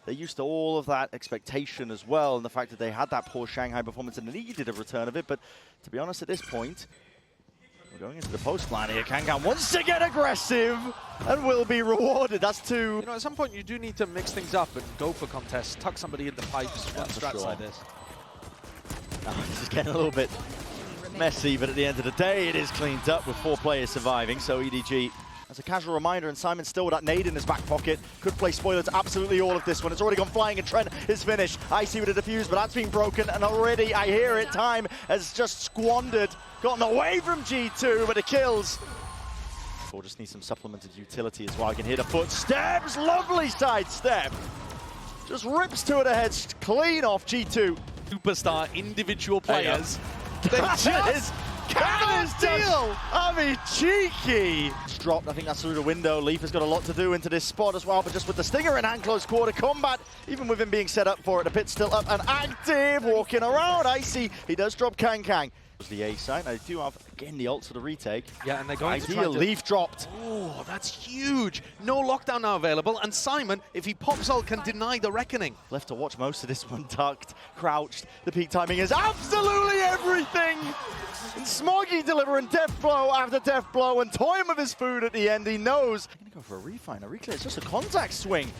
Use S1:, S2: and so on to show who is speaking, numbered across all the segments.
S1: they're used to all of that expectation as well, and the fact that they had that poor Shanghai performance and needed a return of it. But to be honest, at this point, we're going into the post line here. Kankan wants to get aggressive and will be rewarded. That's two.
S2: You know, at some point you do need to mix things up and go for contests, tuck somebody in the pipes, run strats like this.
S1: Oh, this is getting a little bit messy, but at the end of the day, it is cleaned up with 4 players surviving. So EDG, as a casual reminder, and Simon still with that nade in his back pocket, could play spoiler to absolutely all of this one. It's already gone flying, and Trent is finished. Icy with a defuse, but that's been broken, and already, I hear it, time has just squandered. Gotten away from G2, but the kills. We'll just need some supplemented utility as well. I can hear the footsteps, lovely sidestep. Just rips two of the heads clean off G2.
S2: Superstar individual players. They
S1: just cannon steal! I mean, cheeky! It's dropped, I think that's through the window. Leaf has got a lot to do into this spot as well, but just with the Stinger in hand, close quarter combat, even with him being set up for it, the pit's still up and active, walking around. Icy, he does drop Kang. The A side. They do have, again, the ult for the retake.
S2: Yeah, and they're going to try to...
S1: Leaf dropped.
S2: Oh, that's huge. No lockdown now available, and Simon, if he pops ult, can deny the reckoning.
S1: Left to watch most of this one, tucked, crouched. The peak timing is absolutely everything. And Smoggy delivering death blow after death blow, and toying with his food at the end. He knows. He's going to go for a refine, a reclear. It's just a contact swing.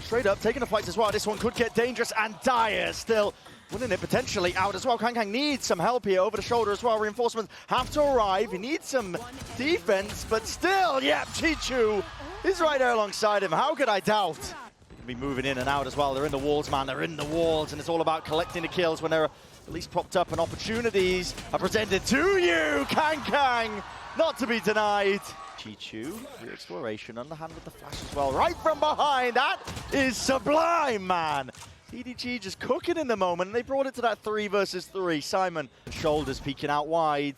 S1: Straight up, taking the fights as well. This one could get dangerous, and Dire still winning it potentially out as well. Kang needs some help here over the shoulder as well. Reinforcements have to arrive. He needs some defense, but still, yeah, G2 is right there alongside him. How could I doubt? They can be moving in and out as well. They're in the walls, man. They're in the walls, and it's all about collecting the kills when they're at least propped up, and opportunities are presented to you. Kang, not to be denied. G2, the exploration, underhand with the flash as well. Right from behind, that is sublime, man. EDG just cooking in the moment, and they brought it to that 3 versus 3. Simon, shoulders peeking out wide.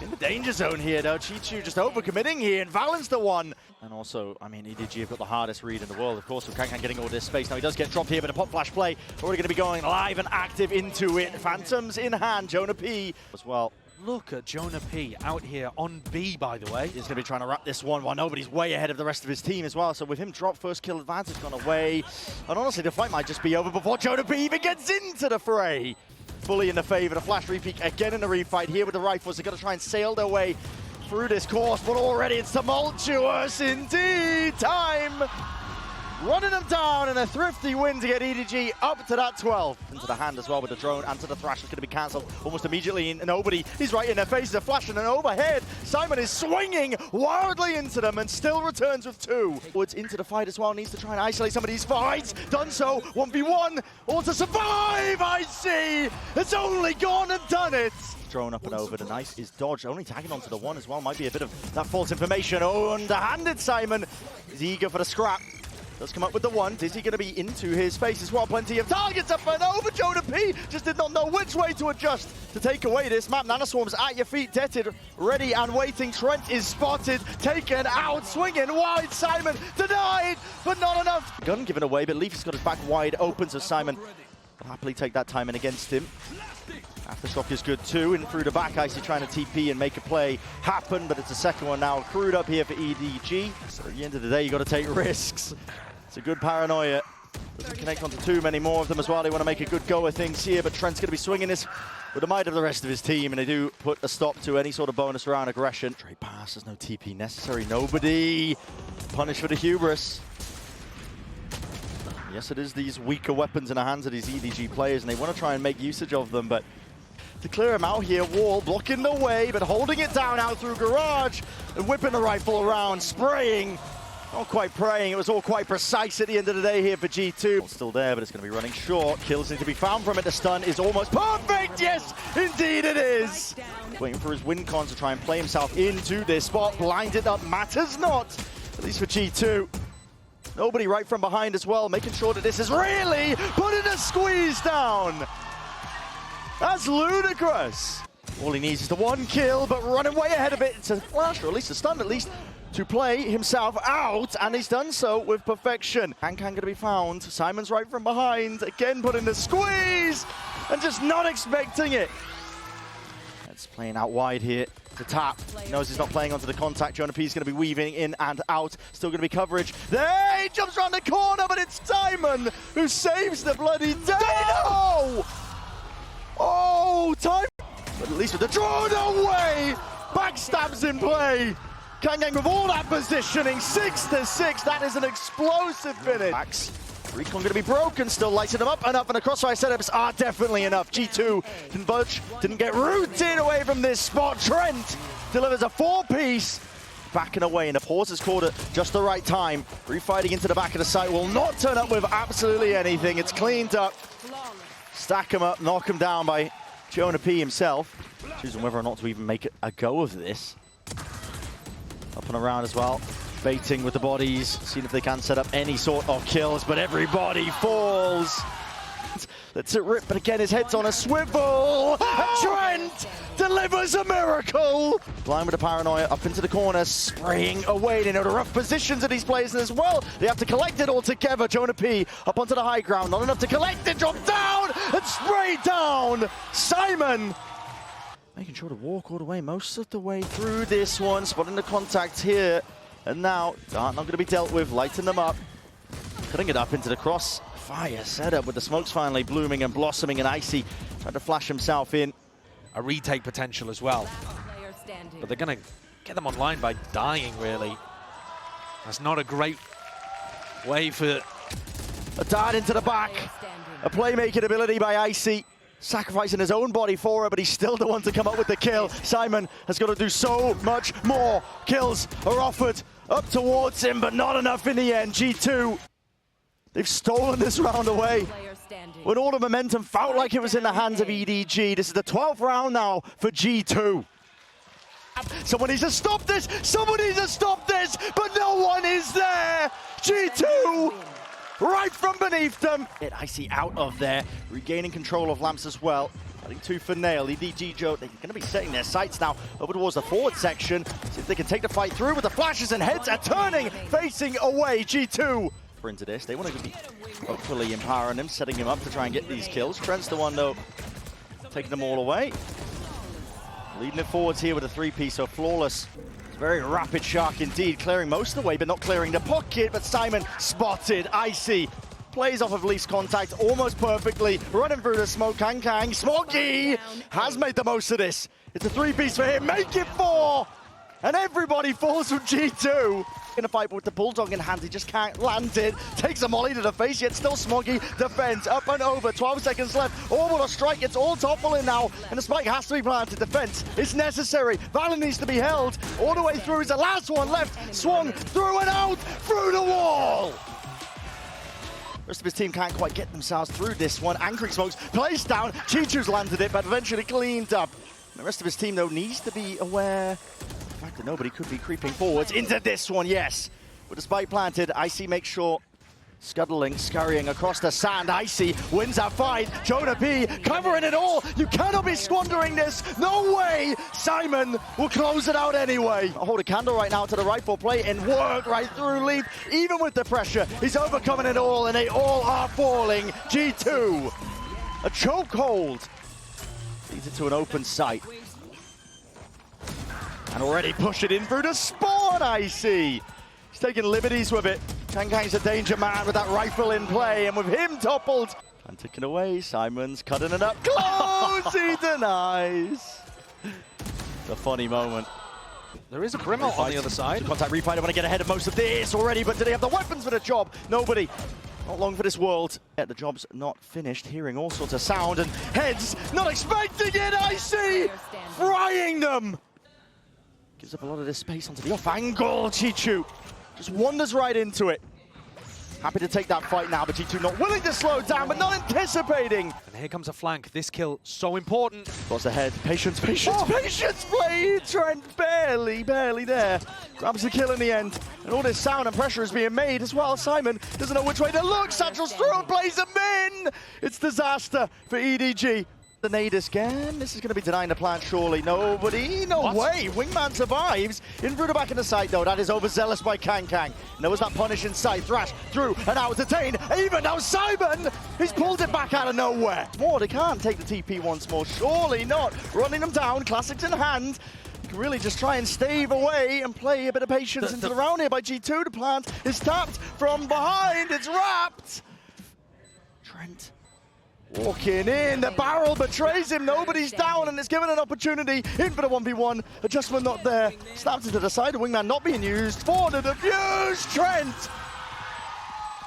S1: In the danger zone here, though. G2 just overcommitting here, and Valorant's the one. And also, I mean, EDG have got the hardest read in the world, of course, with Kang getting all this space. Now, he does get dropped here, but a pop flash play. Already going to be going live and active into it. Phantoms in hand, Jonah P as well.
S2: Look at Jonah P out here on B, by the way.
S1: He's going to be trying to wrap this one while nobody's way ahead of the rest of his team as well. So with him drop, first kill advantage gone away. And honestly, the fight might just be over before Jonah P even gets into the fray. Fully in the favor. The flash repeat again in the refight here with the rifles. They're going to try and sail their way through this course, but already it's tumultuous indeed. Time running them down, and a thrifty win to get EDG up to that 12. Into the hand as well with the drone, and to the thrash is going to be cancelled almost immediately. And nobody, he's right in their faces, a flash and an overhead. Simon is swinging wildly into them and still returns with 2. Woods into the fight as well, needs to try and isolate some of these fights. Done so, 1v1, all to survive, I see. It's only gone and done it. Drone up and over, the knife is dodged, only tagging onto the 1 as well. Might be a bit of that false information. Oh, underhanded Simon is eager for the scrap. Does come up with the 1. Is he going to be into his face as well? Plenty of targets up and over. Jonah P just did not know which way to adjust to take away this map. Nanoswarm's at your feet, detted, ready and waiting. Trent is spotted, taken out, swinging wide. Simon denied, but not enough. Gun given away, but Leaf has got his back wide open, so Simon will happily take that timing against him. Aftershock is good too, and through the back, Icy trying to TP and make a play happen, but it's a second one now accrued up here for EDG. So at the end of the day, you got to take risks. It's a good paranoia. Doesn't connect onto too many more of them as well. They want to make a good go of things here, but Trent's going to be swinging this with the might of the rest of his team, and they do put a stop to any sort of bonus round aggression. Straight pass, there's no TP necessary. Nobody punished for the hubris. Yes, it is these weaker weapons in the hands of these EDG players, and they want to try and make usage of them, but to clear him out here, Wall blocking the way, but holding it down out through Garage, and whipping the rifle around, spraying. Not quite praying, it was all quite precise at the end of the day here for G2. Still there, but it's going to be running short. Kills need to be found from it. The stun is almost perfect. Yes, indeed it is. Waiting for his win con to try and play himself into this spot. Blinded up matters not, at least for G2. Nobody right from behind as well, making sure that this is really putting a squeeze down. That's ludicrous. All he needs is the 1 kill, but running way ahead of it. It's a flash, or at least a stun, at least to play himself out, and he's done so with perfection. Kang going to be found. Simon's right from behind, again putting the squeeze, and just not expecting it. It's playing out wide here to Tap. He knows he's not playing onto the contact. Jonah P is going to be weaving in and out. Still going to be coverage. There he jumps around the corner, but it's Simon who saves the bloody day. No! Oh, time. But at least with the draw, no way! Backstabs in play. Kang with all that positioning, 6-6. That is an explosive finish. Max. Recon going to be broken, still lighting them up, and the crossfire setups are definitely enough. G2 didn't budge, didn't get rooted away from this spot. Trent delivers a 4-piece, backing away, and the pause is caught at just the right time. Refighting into the back of the site will not turn up with absolutely anything. It's cleaned up. Stack him up, knock him down by Jonah P himself. Choosing whether or not to even make a go of this. Up and around as well. Baiting with the bodies, seeing if they can set up any sort of kills, but everybody falls. Lets it rip, but again his head's on a swivel. Oh! Trent delivers a miracle. Blind with the paranoia, up into the corner, spraying away. They know the rough positions of these players as well. They have to collect it all together. Jonah P up onto the high ground, not enough to collect it, drop down and spray down. Simon making sure to walk all the way, most of the way through this one, spotting the contact here. And now, Dart not going to be dealt with, lighting them up. Cutting it up into the crossfire setup with the smokes finally blooming and blossoming, and Icy trying to flash himself in.
S2: A retake potential as well. But they're going to get them online by dying, really. That's not a great way for...
S1: A dart into the back. A playmaking ability by Icy. Sacrificing his own body for her, but he's still the one to come up with the kill. Simon has got to do so much more. Kills are offered up towards him, but not enough in the end. G2, they've stolen this round away. When all the momentum felt like it was in the hands of EDG. This is the 12th round now for G2. Someone needs to stop this! Someone needs to stop this! But no one is there! G2! Right from beneath them. Get Icy out of there, regaining control of lamps as well. Heading 2 for Nail. EDG Joe, they're going to be setting their sights now over towards the forward section. See if they can take the fight through with the flashes, and heads are turning, facing away. G2 into this. They want to be hopefully empowering him, setting him up to try and get these kills. Trent's the one though, taking them all away. Leading it forwards here with a 3-piece, so flawless. Very rapid Shark indeed, clearing most of the way, but not clearing the pocket. But Simon spotted. Icy plays off of least contact almost perfectly, running through the smoke. Kang, Smoggy has made the most of this. It's a 3-piece for him, make it 4! And everybody falls from G2. In a fight with the Bulldog in hand, he just can't land it. Takes a molly to the face, yet still Smoggy defends. Up and over, 12 seconds left. Orbital strike, it's all toppling now. And the spike has to be planted. Defense is necessary. Valen needs to be held. All the way through is the last one left. Swung through and out, through the wall. Rest of his team can't quite get themselves through this one. Anchoring smokes, placed down. G2's landed it, but eventually cleaned up. The rest of his team, though, needs to be aware. The fact that nobody could be creeping forwards into this one, yes. With the spike planted, Icy makes sure, scurrying across the sand. Icy wins that fight. Jonah P covering it all. You cannot be squandering this. No way. Simon will close it out anyway. I'll hold a candle right now to the rifle plate and work right through Leaf. Even with the pressure, he's overcoming it all, and they all are falling. G2, a chokehold. Leads it to an open sight. And already push it in through the spawn, Icy. He's taking liberties with it. Kang's a danger man with that rifle in play, and with him toppled. And taken away, Simon's cutting it up close, he denies. It's a funny moment.
S2: There is a Brimmer on the other side.
S1: Contact refight, I want to get ahead of most of this already, but do they have the weapons for the job? Nobody. Not long for this world. Yeah, the job's not finished. Hearing all sorts of sound and heads, not expecting it, Icy! Frying them! Gives up a lot of this space onto the off angle. G2 just wanders right into it. Happy to take that fight now, but G2 not willing to slow down, but not anticipating.
S2: And here comes a flank. This kill, so important.
S1: What's ahead? Patience, patience play! Trent barely there. Grabs the kill in the end. And all this sound and pressure is being made as well. Simon doesn't know which way to look. Satchel's through and plays him in! It's disaster for EDG. The nade again. This is going to be denying the plant, surely. Nobody. No way. Wingman survives. Intruder back in the site, though. That is overzealous by Kang. There was that punish inside. Thrash through and out. Detained. Even now, Simon! He's pulled it back out of nowhere. More, they can't take the TP once more. Surely not. Running them down. Classics in hand. You can really just try and stave away and play a bit of patience into the round here by G2. The plant is tapped from behind. It's wrapped. Trent. Walking in, the barrel betrays him, nobody's down, and it's given an opportunity in for the 1v1. Adjustment not there, snapped into the side, the wingman not being used for the defuse, Trent!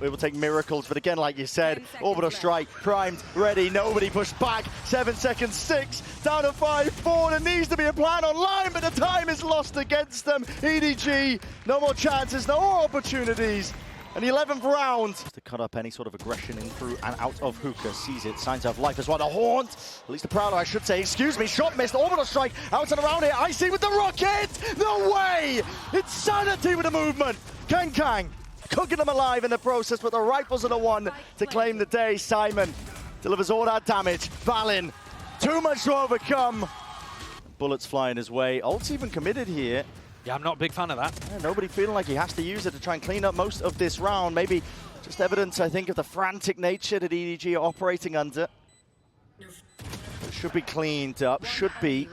S1: We will take miracles, but again, like you said, orbital strike, primed, ready, nobody pushed back, 7 seconds, 6, down to 5, 4, there needs to be a plan online, but the time is lost against them. EDG, no more chances, no more opportunities. And the 11th round to cut up any sort of aggression in through and out of Hookah. Sees it, signs of life as well. The Haunt, at least the Prowler, I should say. Excuse me, shot missed, orbital strike, out and around here. Icy with the rocket! No way! Insanity with the movement. Kang, cooking them alive in the process, but the rifles are the one to claim the day. Simon delivers all that damage. Valin, too much to overcome. Bullets flying his way. Ult's even committed here.
S2: Yeah, I'm not a big fan of that.
S1: Yeah, nobody feeling like he has to use it to try and clean up most of this round. Maybe just evidence, I think, of the frantic nature that EDG are operating under. It should be cleaned up, should be.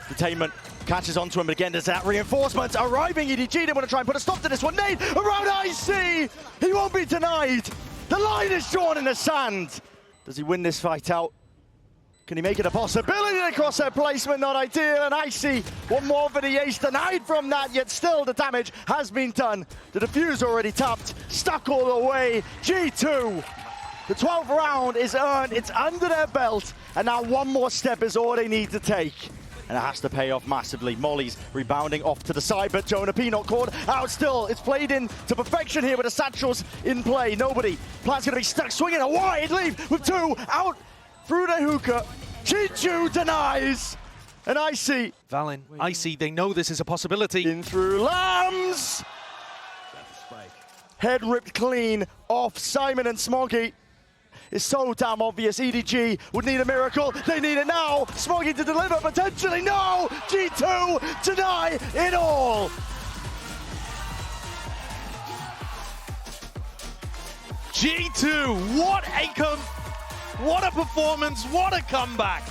S1: Detainment catches onto him, but again, there's that reinforcement arriving. EDG, they want to try and put a stop to this one. Nade around IC! He won't be denied! The line is drawn in the sand! Does he win this fight out? Can he make it a possibility? The crosshair placement, not ideal, and Icy, one more for the ace, denied from that, yet still the damage has been done. The defuse already tapped, stuck all the way. G2, the 12th round is earned, it's under their belt, and now one more step is all they need to take. And it has to pay off massively. Molly's rebounding off to the side, but Jonah P not caught out still. It's played in to perfection here with the satchels in play. Nobody. Plan's going to be stuck swinging a wide lead with 2 out. Through the Hookah, G2 denies, and Icy.
S2: Valin, Icy, they know this is a possibility.
S1: In through Lambs. Head ripped clean off Simon and Smoggy. It's so damn obvious. EDG would need a miracle. They need it now. Smoggy to deliver, potentially. No! G2 deny it all.
S2: G2, what a performance, what a comeback.